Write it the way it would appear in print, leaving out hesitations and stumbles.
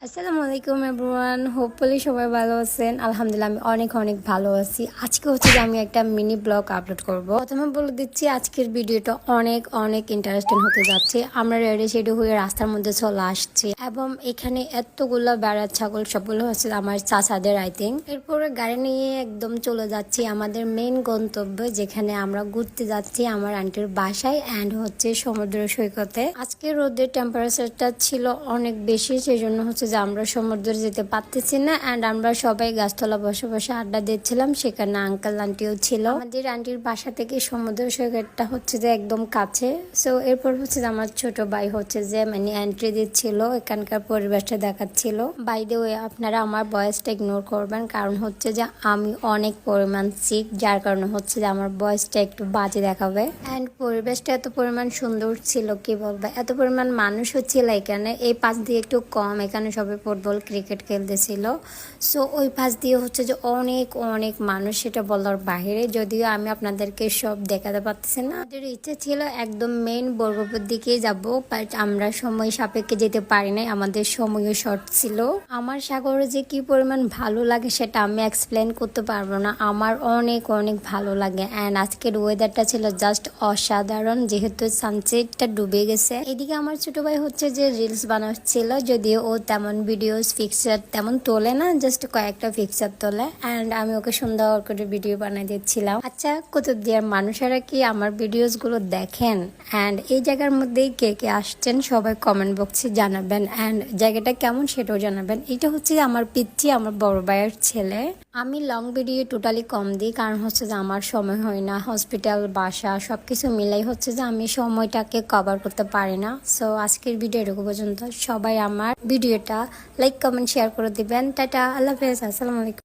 আসসালামু আলাইকুম everyone, hopefully সবাই ভালো আছেন। আলহামদুলিল্লাহ আমি অনেক অনেক ভালো আছি। আজকে হচ্ছে যে আমি একটা মিনি ব্লগ আপলোড করব। প্রথমে বলে দিচ্ছি আজকের ভিডিওটা অনেক অনেক ইন্টারেস্টিং হতে যাচ্ছে। আমরা রেডি শেডি হয়ে রাস্তার মধ্যে চলে আসছি এবং এখানে এতগুলো বেড়া ছাগল সবগুলো হচ্ছে আমার চাচাদের আই থিঙ্ক। এরপরে গাড়ি নিয়ে একদম চলে যাচ্ছি আমাদের মেইন গন্তব্য, যেখানে আমরা ঘুরতে যাচ্ছি আমার আন্টির বাসায় অ্যান্ড হচ্ছে সমুদ্র সৈকতে। আজকে রোদের টেম্পারেচারটা ছিল অনেক বেশি, সেই জন্য হচ্ছে যে আমরা সমুদ্রে যেতে পারতেছি না অ্যান্ড আমরা সবাই গাছতলা বসে বসে আড্ডা দিচ্ছিলাম। সেখানে আঙ্কেল আন্টিও ছিল। আমাদের আন্টির বাসা থেকে সমুদ্র সৈকতটা হচ্ছে যে একদম কাছে। সো এরপর হচ্ছে যে আমার ছোট ভাই হচ্ছে যে মানে এন্ট্রি দিচ্ছিল, এখানকার পরিবেশটা দেখাচ্ছিল। বাই দ্য ওয়ে আপনারা আমার ভয়েসটা ইগনোর করবেন, কারণ হচ্ছে যে আমি অনেক পরিমাণ সিক, যার কারণে হচ্ছে যে আমার ভয়েসটা একটু বাজে দেখাবে। অ্যান্ড পরিবেশটা এত পরিমাণ সুন্দর ছিল, কি বলবো, এত পরিমাণ মানুষও ছিল এখানে। এই পাশ দিয়ে একটু কম, এখানে সবাই ফুটবল ক্রিকেট খেলতেছিল। সো ওই পাশ দিয়ে হচ্ছে যে অনেক অনেক মানুষ, সেটা বলার বাহিরে। যদিও আমি আপনাদেরকে সব দেখাতে পারতেছি না। আমাদের ইচ্ছে ছিল একদম মেইন বর্গপুর দিকে যাব, বাট আমরা সময় সাপেক্ষে যেতে পারি নাই, আমাদের সময়ও শর্ট ছিল। আমার সাগরে যে কি পরিমাণ ভালো লাগে সেটা আমি এক্সপ্লেন করতে পারবো না। আমার অনেক অনেক ভালো লাগে। অ্যান্ড আজকের ওয়েদারটা ছিল জাস্ট অসাধারণ, যেহেতু সানসেটটা ডুবে গেছে। এদিকে আমার ছোট ভাই হচ্ছে যে রিলস বানাচ্ছিল, যদিও ও তেমন ভিডিওস পিকচার তেমন তোলে না, জাস্ট কয়েকটা পিকচার তোলে। অ্যান্ড আমি ওকে সুন্দর করে ভিডিও বানিয়ে দিচ্ছিলাম। আচ্ছা, কুতুবদিয়ার মানুষেরা কি আমার ভিডিওস গুলো দেখেন? অ্যান্ড এই জায়গার মধ্যেই কে কে আসছেন সবাই কমেন্ট বক্সে জানাবেন। অ্যান্ড জায়গাটা কেমন সেটাও জানাবেন। এটা হচ্ছে আমার পিচ্চি, আমার বড় ভাইয়ের ছেলে। আমি লং ভিডিও টোটালি কম দিই, কারণ হচ্ছে যে আমার সময় হয় না, হসপিটাল বাসা সবকিছু মিলাই হচ্ছে যে আমি সময়টাকে কভার করতে পারি না। সো আজকের ভিডিও এটুকু পর্যন্ত। সবাই আমার ভিডিওটা লাইক কমেন্ট শেয়ার করে দিবেন। টাটা, আল্লাহ হাফেজ, আসসালামু আলাইকুম।